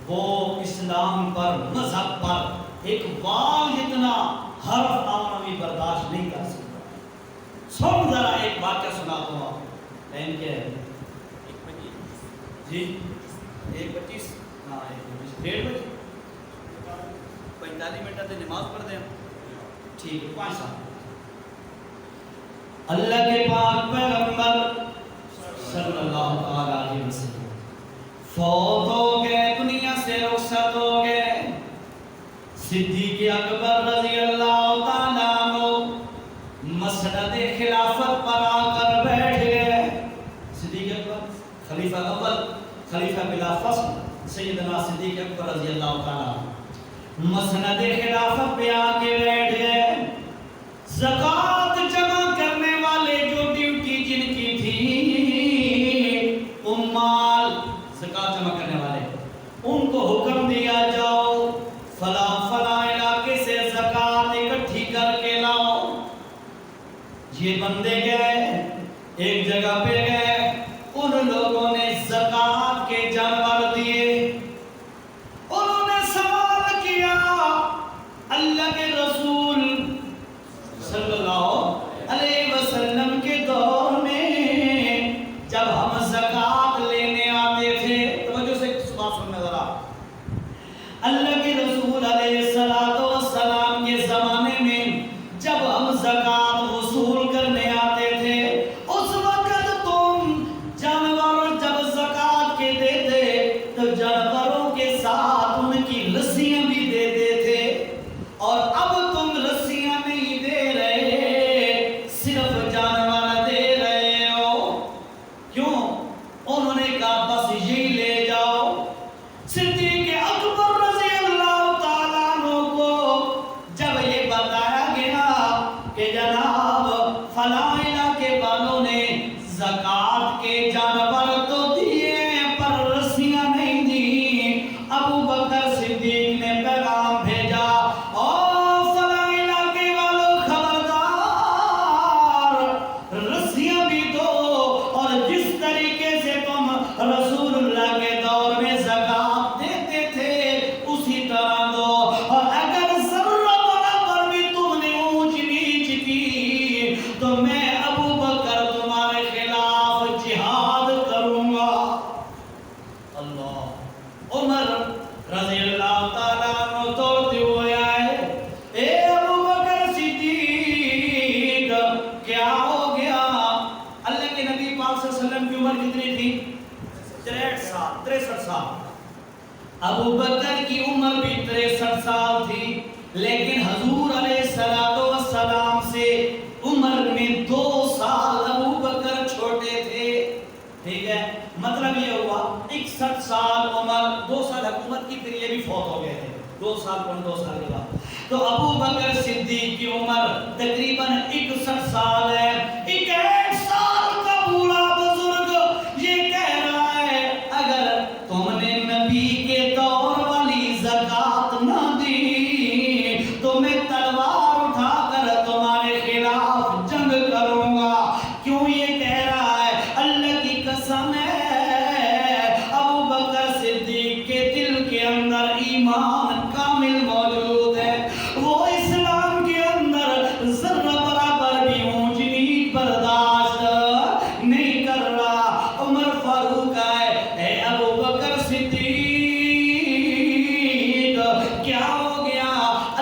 وہ اسلام پر، مذہب پر ایک وال جتنا حرف آنا بھی برداشت نہیں کر سکتا۔ سن ذرا ایک واقعہ سناتا ہوں آپ، ٹائم کیا ہے؟ جی 1:25، ہاں 1:30 بجے 45 منٹ سے نماز پڑھ دیں، ٹھیک ہے 5 سال۔ اللہ کے پاک پیغمبر صلی اللہ علیہ وسلم فوت ہو گئے، دنیا سے رخصت ہو گئے۔ صدیق اکبر رضی اللہ تعالیٰ عنہ مسند خلافت پر آ کر بیٹھ گئے۔ صدیق اکبر خلیفہ اول، خلیفہ بلا فصل سیدنا صدیق اکبر رضی اللہ تعالیٰ مسند خلافت پہ آ کے بیٹھ گئے۔ زکوٰۃ جمع کرنے والے جو ڈیوٹی جن کی تھی، امال زکوٰۃ جمع کرنے والے، ان کو حکم دیا جاؤ فلاں فلاں علاقے سے زکوٰۃ اکٹھی کر کے لاؤ۔ یہ بندے گئے، ایک جگہ پہ گئے، ان لوگوں نے زکوٰۃ کے جانور دیے، انہوں نے سوال کیا اللہ کے رسول صلی اللہ علیہ وسلم کے دور میں جب ہم زکوٰۃ لینے آتے تھے، توجہ سے بات سننا ذرا، اللہ کے رسول علیہ السلام کے زمانے میں جب ہم زکوٰۃ وصول کرنے آتے تھے، اس وقت تم جانور جب زکوٰۃ کے دیتے تو جانوروں کے ساتھ ان کی رسیاں بھی دیتے تھے، اور اب تم رسیاں نہیں دے رہے، صرف جانور دے رہے ہو، کیوں؟ انہوں نے کہا بس یہی لے جاؤ۔ صدیق اکبر رضی اللہ تعالیٰ عنہ کو جب یہ بتایا گیا کہ جناب فلاں علاقے والوں نے زکوٰۃ کے جانور تو دیے پر رسیاں نہیں دی، ابو بکر صدیق نے پیغام بھیجا، او فلاں علاقے والوں خبردار، رسیاں بھی دو، اور جس طریقے سے تم رسول اللہ کے دور میں زکوٰۃ دیتے تھے اسی طرح دو، اور اگر ذرہ برابر بھی تم نے اونچ نیچ کی تو میں ابو بکر ابو بکر کی عمر بھی 63 سال تھی، لیکن حضور علیہ السلام سے عمر میں 2 سال ابو بکر چھوٹے تھے، ٹھیک ہے؟ مطلب یہ ہوا 61 سال عمر، 2 سال حکومت کی، پھر یہ بھی فوت ہو گئے تھے 2 سال کے بعد۔ تو ابو بکر صدیق کی عمر تقریباً 61 سال ہے۔ 61 سال کا بوڑھا بزرگ یہ کہہ رہا ہے اگر تم نے نبی کے دور والی زکات نہ دی تو میں تلوار اٹھا کر تمہارے خلاف جنگ کروں گا۔ کیوں یہ کہہ رہا ہے؟ اللہ کی قسم ہے ابو بکر صدیق کے دل کے اندر ایمان کامل موجود ہے، وہ اسلام کے اندر ذرہ برابر بھی اونچ نیچ برداشت نہیں کر رہا۔ عمر فاروق ہے، اے ابو بکر صدیق کیا ہو گیا؟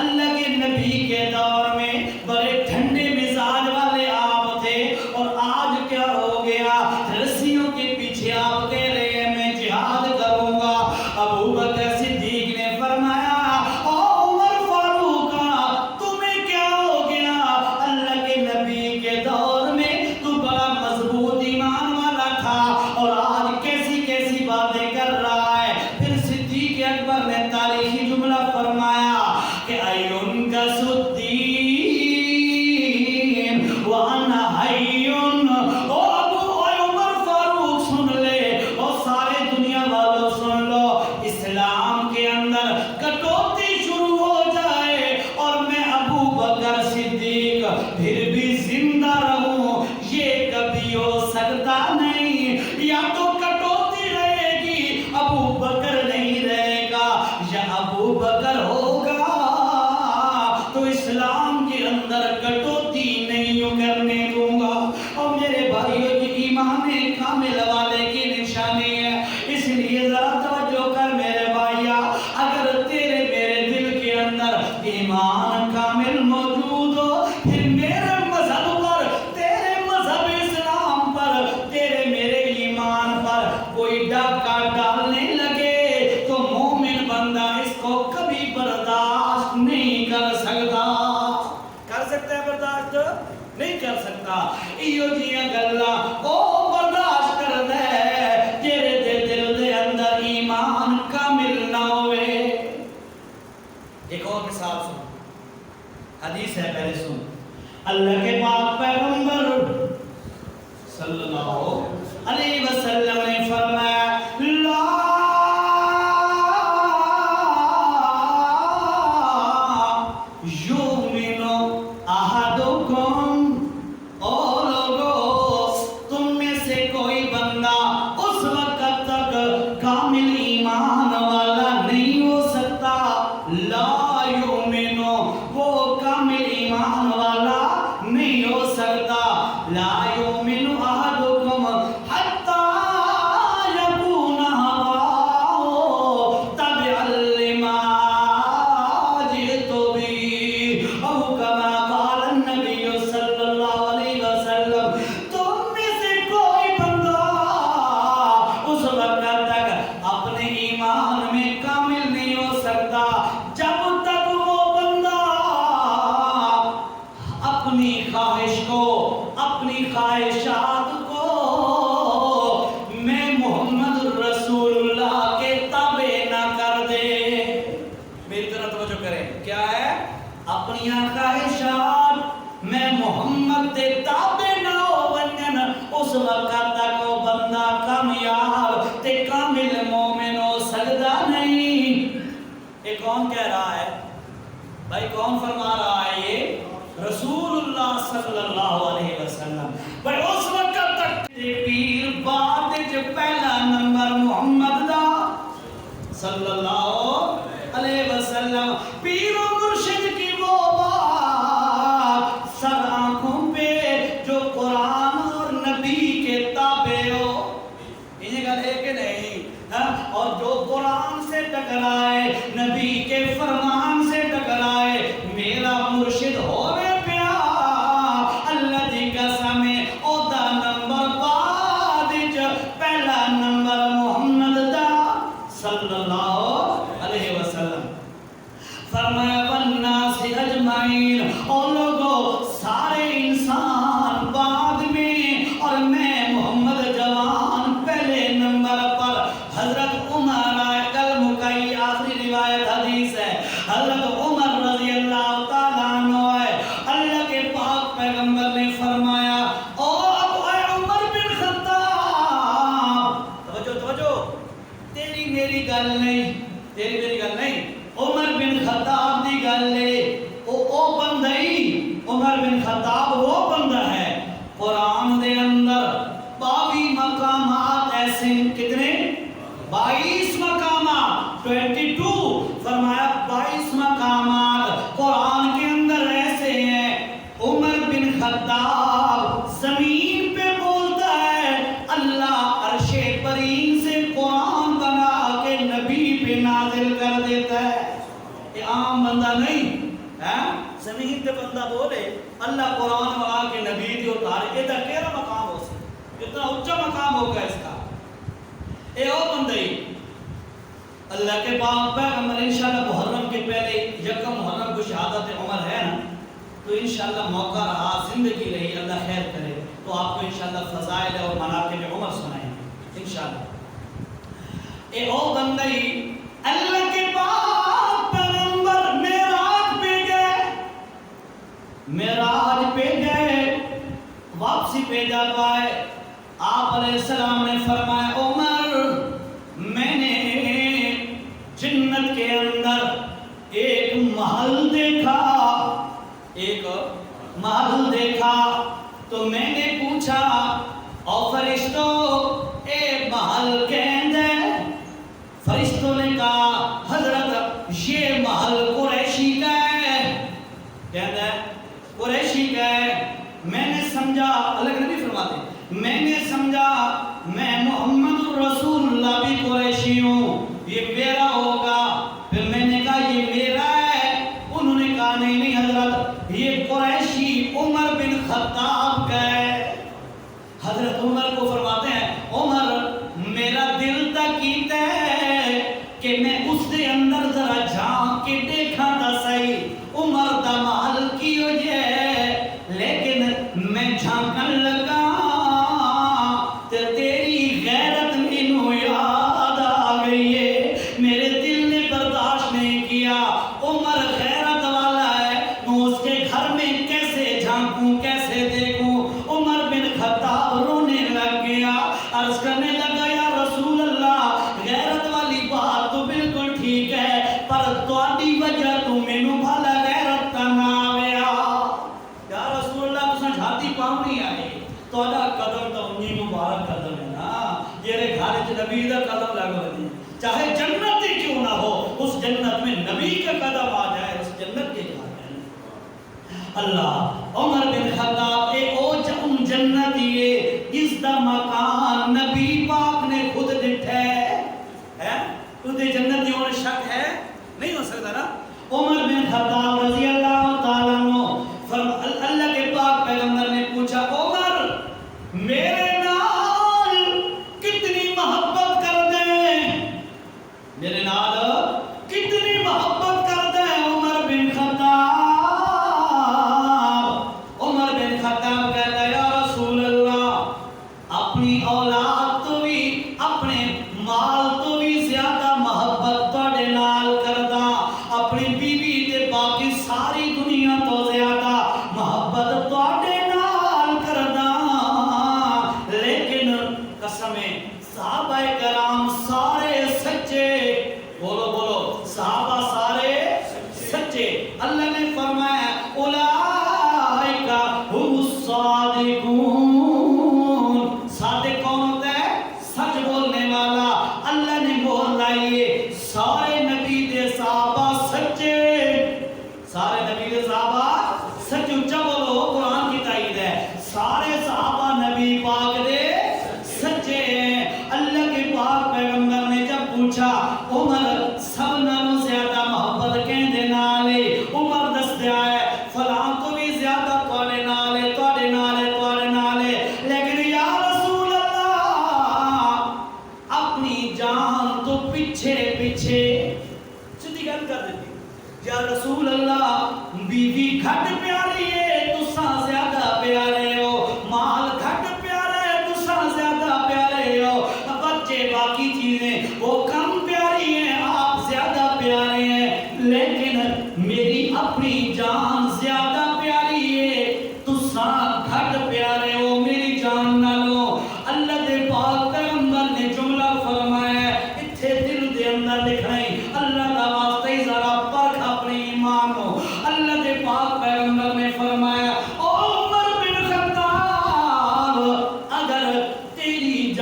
اللہ کے نبی کے دور میں بڑے ٹھنڈے مزاج والے آپ تھے، اور آج کیا ہو گیا؟ رسیوں کے پیچھے آپ کہہ رہے ہیں میں جہاد کروں گا۔ ابو بکر صدیق نے فرمایا او عمر فاروق تمہیں کیا ہو گیا؟ اللہ کے نبی کے دور میں تو بڑا مضبوط ایمان والا تھا، اور آج کیسی کیسی باتیں کر رہا ہے۔ پھر صدیق اکبر نے تاریخی جملہ فرمایا کہ ایون کا الدین وانا حیون، او ابو عمر فاروق سن لے، اور سارے دنیا والوں سن لو، اسلام کے اندر کٹوتی شروع ہو جائے اور میں ابو بکر صدیق پھر بھی زندہ رہوں، یہ کبھی ہو سکتا نہیں۔ یا تو کٹوتی رہے گی، ابو بکر نہیں رہے گا، یا ابو بکر ہوگا تو اسلام کے اندر کٹوتی نہیں کرنے دوں گا۔ اور میرے بھائیوں کی ایمان کامل والے کی نشانی ہے، اس لیے ذرا توجہ کر میرے بھائیا، اگر تیرے میرے دل کے اندر ایمان کامل موجود ہو، پھر میرے مذہب پر، تیرے مذہب اسلام پر، تیرے میرے ایمان پر کوئی ڈاکہ ڈالنے لگے تو مومن بندہ اس کو کبھی برداشت نہیں کر سکتا۔ کر سکتا ہے برداشت؟ نہیں کر سکتا۔ ایو جیاں گلا او برداشت کر دے تیرے دل دے اندر ایمان کامل نہ ہوئے۔ ایک اور مثال سن، حدیث ہے، پہلے سن۔ اللہ کے پاک پیغمبر صلی اللہ علیہ وسلم نے فرمایا لا یؤمن احدکم، او لوگو تم میں سے کوئی بندہ اس وقت تک کامل ایمان والا نہیں ہو سکتا، لا یؤمن، وہ کامل ایمان والا نہیں ہو سکتا، لا یؤمن احدکم حتی یکون ہواہ تبعا لما جئت بہ، او کما قال النبی صلی اللہ علیہ وسلم۔ تم میں سے کوئی بندہ اس وقت تک اپنے ایمان میں کامل نہیں ہو سکتا جب تک وہ بندہ اپنی خواہش کو، اپنی خواہشات کو میں محمد رسول اللہ کے تابع نہ کر دے۔ میری طرح توجہ کریں، کیا ہے؟ اپنی خواہشات میں محمد کے تابع نہ ہو بنن، اس وقت تک وہ بندہ کامیاب تے کامل مومن ہو سکتا نہیں۔ یہ کون کہہ رہا ہے بھائی؟ کون فرما رہا ہے؟ یہ رسول اللہ صلی اللہ علیہ وسلم۔ بھائی اس وقت تک پیر بات جو پہلا نمبر محمد دا صلی اللہ علیہ وسلم، پیر و مرشد کی وہ بات سر آنکھوں پہ جو قرآن اور نبی کے تابع ہو، یہ گل ہے کہ نہیں؟ اور جو قرآن سے ٹکرائے، نبی کے فرمان سے ٹکرائے، میرا مرشد ہونے پیا اللہ دی قسم اودا نمبر بعد پہلا نمبر محمد دا صلی اللہ تیری میری گل نہیں، عمر بن خطاب دی گل ہے، او بندہ ہی عمر بن خطاب وہ بندہ ہے قرآن دے اندر 22 مقامات ایسے، کتنے؟ 22 مقامات، 22 فرمایا 22 مقامات قرآن کے اندر ایسے ہیں عمر بن خطاب زمین پہ بولتا ہے، اللہ عرش برین سے قرآن بنا کے نبی پہ نازل کر دیتا ہے۔ یہ عام بندہ نہیں ہے، زمین پہ بندہ بولے اللہ قرآن بنا کے نبی پہ اتارے، یہ کیڑا مقام ہو سکتا، اتنا اونچا مقام ہوگا اس کا۔ اے او بندہ ہی اللہ کے پاک پیغمبر انشاءاللہ محرم کے پہلے یکم محرم کو شہادت عمر ہے نا، تو انشاءاللہ موقع رہا، زندگی رہی، اللہ خیر کرے تو آپ کو انشاءاللہ فضائل اور مناقب عمر سنائیں گے انشاءاللہ۔ اے او بندہ ہی اللہ کے پاک پیغمبر معراج پہ گئے، واپسی پہ جا پائے، آپ علیہ السلام نے فرمایا عمر میں نے جنت کے اندر ایک محل دیکھا، ایک محل دیکھا، تو میں نے پوچھا او فرشتوں اے محل کہندے؟ فرشتوں نے کہا حضرت یہ محل قریشی کا ہے، کہندے قریشی کا ہے۔ میں نے سمجھا، اللہ نبی فرماتے ہیں میں نے سمجھا میں محمد رسول اللہ بھی قریشی ہوں، یہ میرا ہوگا، پھر میں نے کہا یہ میرا ہے، انہوں نے کہا نہیں نہیں حضرت یہ قریشی عمر بن خطاب کا ہے۔ حضرت عمر کو فرماتے ہیں عمر میرا دل تک کیتا ہے کہ میں اس دے اندر ذرا جھانک کے دیکھا تھا صحیح عمر دا محل کی وجہ ہے، لیکن میں جھانکن لگا تے تیری غیرت مینوں یاد آ گئی ہے، میرے دل نے برداشت نہیں کیا، عمر غیرت والا ہے، میں اس کے گھر میں کیسے جھانکوں کیسے دیکھوں؟ عمر بن خطاب رونے لگ گیا، عرض کرنے لگا یا رسول اللہ غیرت والی بات تو بالکل ٹھیک ہے، پر تواڈی وجہ تو مینوں بھلا غیرت تا نہ آیا۔ یا رسول اللہ تساں جھاتی پاؤ نہیں آئے، تہاڈا قدم تو انہی مبارک قدم ہے نا، جیڑے گھر وچ نبی دا قدم لگ وجے، چاہے جنت ہی کیوں نہ ہو، اس جنت میں نبی کا قدم آ جائے، اس جنت کے گھر ہے۔ اللہ عمر بن خطاب اے او جنتی ہے، اس دا مکان نبی پاک نے خود ڈٹھا ہے، تو دے جنتی ہونے شک ہے نہیں ہو سکتا نا۔ عمر بن خطاب رضی اللہ تعالیٰ عنہ اللہ کے پاک پیغمبر نے پوچھا عمر میرے نال کتنی محبت کر دیں، میرے نال کتنی محبت کر دیں عمر بن خطاب؟ عمر بن خطاب کہتا ہے یا رسول اللہ اپنی اولاد تو بھی اپنے مال تو بھی زیادہ محبت تواڈے نال کردا، اپنی بیوی تے باقی ساری دنیا تو زیادہ محبت تواڈے نال کردا، لیکن قسم صحابہ کرام سارے سچے، بولو بولو صحابہ سارے سچے، اللہ نے فرمایا اولئک هم الصادقون، صادق کون ہوتا ہے؟ سچ بولنے والا۔ اللہ نے مہر لائی ہے سارے نبی دے صحابہ سچے، سارے نبی دے صحابہ سچ، اونچا بولو قرآن کی تائید ہے، سارے صحابہ نبی پاک دے سچے ہیں۔ اللہ کے پاک پیغمبر نے جب پوچھا عمر سب نالوں زیادہ محبت کہندے نال ہے، عمر دسدیا ہے فلاں تو بھی زیادہ تواڈے نال ہے، تواڈے نال ہے، تواڈے نال ہے، لیکن یا رسول اللہ اپنی جان تو پیچھے پیچھے سیدھی گل کر دیتی، یا رسول اللہ بیوی گھٹ پیاری ہے تساں زیادہ پیارے ہو، مال گھٹ پیارا ہے تساں زیادہ پیارے ہو، بچے باقی چیزیں وہ کم پیاری ہیں آپ زیادہ پیارے ہیں، لیکن میری اپنی جان زیادہ پیاری ہے تساں گھٹ پیارے ہو میری جان نالو۔ اللہ دے پاک پیغمبر نے جملہ فرمایا اتھے دل دے اندر لکھنا ہے اللہ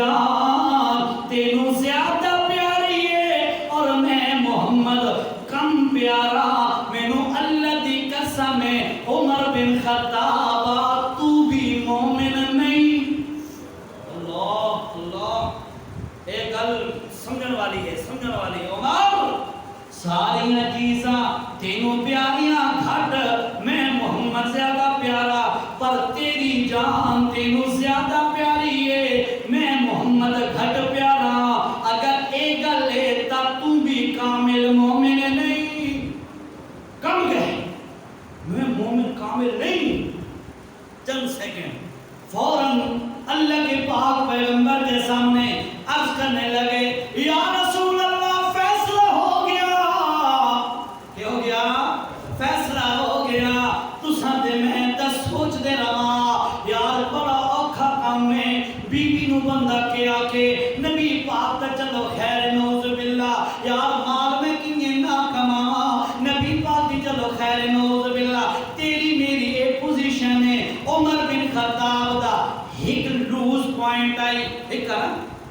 جان تینوں زیادہ پیاری ہے اور میں محمد کم پیارا مینوں اللہ دی قسم ہے عمر بن خطاب تو بھی مومن نہیں. اللہ اللہ ایک گل سمجھن والی ہے عمر ساری چیزاں تینوں پیاریاں گھٹ میں محمد زیادہ پیارا پر تیری جان تینوں زیادہ پیاری ہے میں محمد گھٹ پیارا. اگر ایک گل ہے تب تو بھی کامل مومن نہیں. کم گئے میں مومن کامل نہیں. چند سیکنڈ فوراً اللہ کے پاک پیغمبر کے سامنے عرض کرنے لگے یا رسول اللہ فیصلہ ہو گیا. کیا ہو گیا؟ فیصلہ ہو گیا. تساں تے میں دس سوچ دے رہا یار بڑا اوکھا کام ہے. بیوی نو بندہ کیا کہ نبی پاک تے چلو خیر نوز باللہ یار مال میں کنگے نہ کماوا. نبی پاک دی چلو خیر نوز باللہ تیری میری ایک پوزیشن ہے. عمر بن خطاب دا ایک لوز پوائنٹ آئی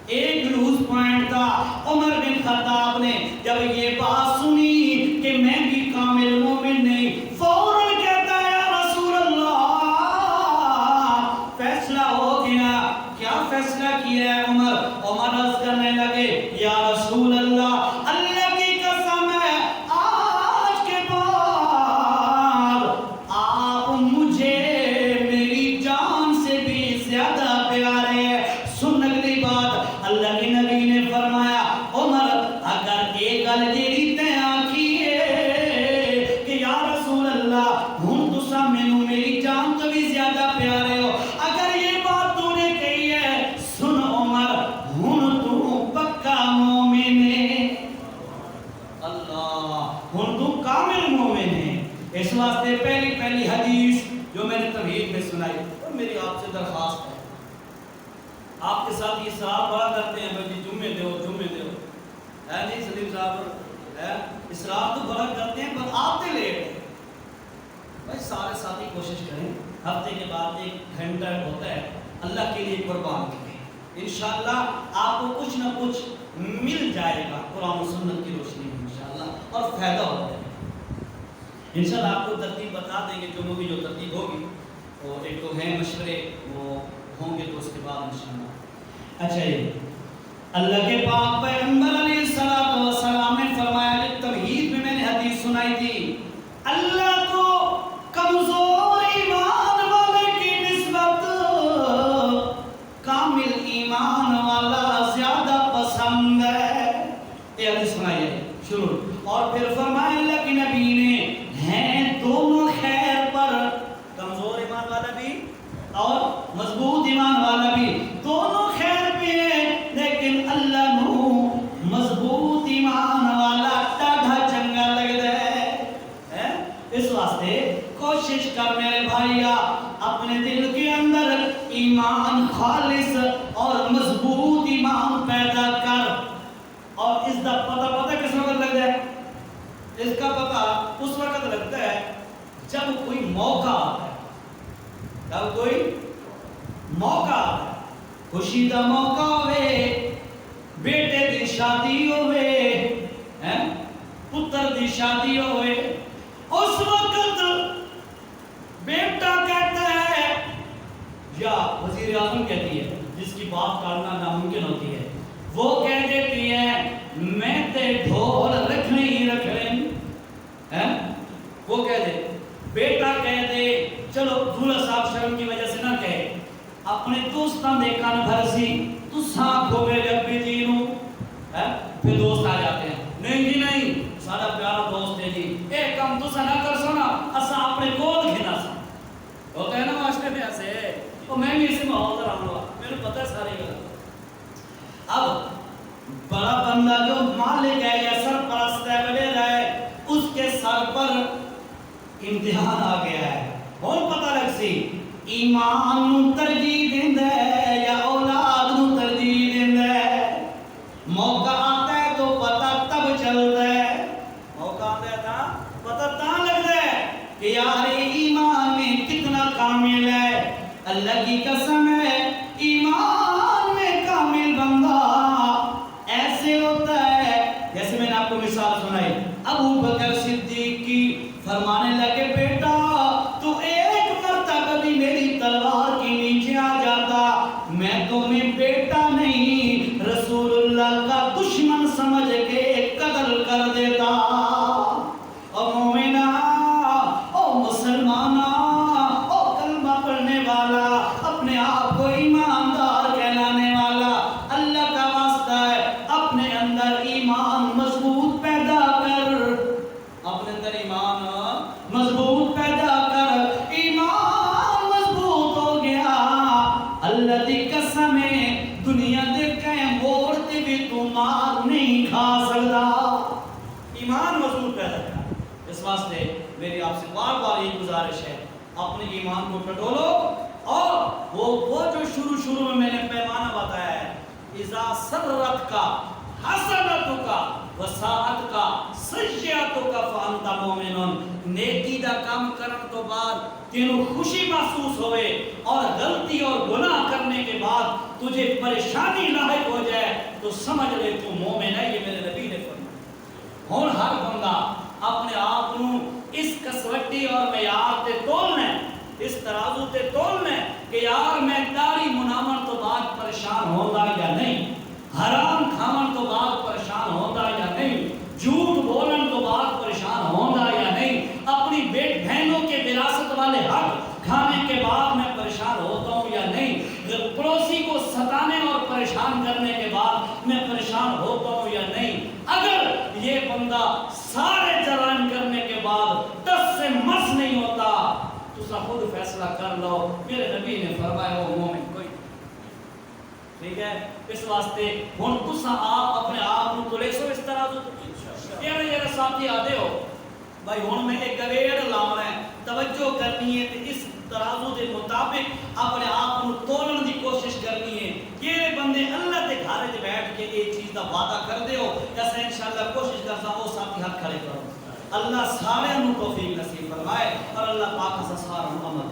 ایک لوز پوائنٹ تھا. عمر بن خطاب نے جب یہ بات سنی کہ میں بھی کامل مومن نہیں فوراً کہتا ہے یا رسول اللہ فیصلہ ہو گیا. کیا فیصلہ کیا ہے عمر؟ عمر عرض کرنے لگے یا رسول اللہ اللہ کی قسم ہے آج کے بعد آپ مجھے میری جان سے بھی زیادہ پیارے ہیں. سن اگلی بات اللہ کے نبی نے فرمایا عمر اگر ایک گل تیری تے آکھی ہے کہ یا رسول اللہ ہن تساں مینوں میری جان تو بھی زیادہ پیارے ہو اگر یہ بات تو نے کہی ہے سن عمر ہن تو پکا مومن ہے. اللہ ہن تو کامل مومن ہے. اس واسطے پہلی حدیث جو میں نے تمہید میں سنائی اور میری آپ سے درخواست ہے آپ کے ساتھ یہ صاحب بڑا کرتے ہیں بھائی جمعے دیو ہے نہیں سلیم صاحب ہے اسراف تو بڑا کرتے ہیں پر آپ تے لیٹ بھائی سارے ساتھی کوشش کریں ہفتے کے بعد ایک گھنٹہ ہوتا ہے اللہ کے لیے قربان کریں. انشاءاللہ آپ کو کچھ نہ کچھ مل جائے گا قرآن و سنت کی روشنی میں انشاءاللہ اور فائدہ ہوتا ہے. انشاءاللہ آپ کو ترتیب بتا دیں گے جمعوں کی جو ترتیب ہوگی وہ ایک تو ہیں مشورے وہ ہوں گے تو اس کے بعد انشاءاللہ. اچھا یہ اللہ کے پاک پیغمبر علیہ السلام نے فرمایا توحید میں نے حدیث سنائی تھی اللہ کو کمزور ایمان والے کی نسبت کامل ایمان والا زیادہ پسند ہے. یہ حدیث سنائی ہے شروع اور پھر فرمایا اللہ کے نبی نے ہیں دونوں خیر پر کمزور ایمان والا بھی اور مضبوط ایمان والا بھی دونوں خیر پہ ہیں لیکن اللہ نو مضبوط ایمان والا ٹاڈھا چنگا لگتا ہے. اس واسطے کوشش کر میرے بھائیا اپنے دل کے اندر ایمان خالص اور مضبوط ایمان پیدا کر. اور اس کا پتہ کس وقت لگتا ہے؟ اس کا پتہ اس وقت لگتا ہے جب کوئی موقع آتا ہے. جب کوئی موقع آتا ہے خوشی کا موقع ہوئے بیٹے دی شادی ہوئے پتر دی شادی ہوئے اس وقت بیٹا کہتا ہے یا وزیر اعظم کہتی ہے جس کی بات ٹالنا ناممکن ہوتی ہے وہ کہہ دیتی ہے میں تے ڈھول رکھنے ہی رکھ لیں. وہ کہہ دے بیٹا کہہ دے چلو دولہا صاحب شرم کی وجہ سے نہ کہے اپنے دوستان دے کان بھر سی تو سانپ ہو گئے ابھی جی نو پھر دوست آ جاتے ہیں نہیں جی نہیں سارا پیارا دوست ہے جی ایک کام تو نہ کر سونا اسا اپنے کول گھنا سا ہوتا ہے نا معاشرے میں ایسے اور میں بھی اسے ماحول کا رہا ہوں میرے پتہ ہے ساری گل. اب بڑا بندہ جو مالک ہے یا سرپرست ہے وغیرہ ہے اس کے سر پر امتحان آ گیا ہے اور پتہ لگ سی ایمان نو ترجیح دیندا ہے یا اولاد نو ترجیح دیندا ہے. موقع آتا ہے تو پتہ تب چلتا ہے موقع آتا ہے تو پتہ تاں لگتا ہے کہ یار ایمان میں کتنا کامل ہے. اللہ کی قسم ہے ایمان میں کامل میں تمہیں بیٹا نہیں رسول اللہ کا دشمن سمجھ کے قتل کر دیتا۔ او مومنہ، او مسلمانہ، او کلمہ پڑھنے والا، اپنے آپ کو ایماندار کہلانے والا، اللہ کا واسطہ ہے اپنے اندر ایمان مضبوط پیدا کر، اپنے اندر ایمان مضبوط پیدا کر۔ ایمان مضبوط ہو گیا، اللہ دی قسم ہے دنیا دے کہیں موڑتے بھی تو مار نہیں کھا سکتا۔ ایمان مضبوط پیدا کر۔ اس واسطے میری آپ سے بار بار یہ گزارش ہے، اپنے ایمان کو ٹٹولو، اور وہ جو شروع میں نے پیمانہ بتایا ہے، اذا سرت کا حسنت کا وساعت کا سیئت کا فانت مومن، نیکی دا کام کرن تو بعد تینوں خوشی محسوس ہوئے اور غلطی اور گناہ کرنے کے بعد تجھے پریشانی لاحق ہو جائے تو سمجھ لے تو مومن ہے۔ یہ میرے نبی نے فرمایا۔ ہن ہر بندہ اپنے آپ کو اس کسوٹی اور معیار تے تولنا ہے، اس ترازو تے تولنا ہے کہ یار میں داڑھی مناون تو بعد پریشان ہوندا یا نہیں، حرام کھاون تو بعد پریشان ہوندا یا نہیں، جھوٹ بولن تو بعد پریشان ہوندا یا نہیں، اپنی بیٹ بہنوں کے وراثت والے حق کھانے کے بعد میں پریشان ہوتا ہوں یا نہیں، پڑوسی کو ستانے اور پریشان کرنے کے بعد میں پریشان ہوتا ہوں یا نہیں۔ اگر یہ بندہ سارے جرائم کرنے کے بعد 10 سے مس نہیں ہوتا تو خود فیصلہ کر لو، میرے نبی نے فرمایا وہ مومن کوئی نہیں۔ ٹھیک ہے، اس واسطے ہن تساں آپ اپنے آپ کو تلے سو اس طرح تو یہ ساتھی آدھے ہو بھائی ہن میں ایک گریڈ لاؤنا ہے، توجہ کرنی ہے کہ اس ترازو کے مطابق اپنے آپ کو تولن دی کوشش کرنی ہے۔ یہ بندے اللہ کے گھر وچ بیٹھ کے ایک چیز دا وعدہ کر دیو، ایسا انشاءاللہ کوشش کرسا وہ ساتھی ہاتھ کھڑے کرو۔ اللہ سارے نو توفیق نصیب فرمائے اور اللہ پاک سارے نو عمل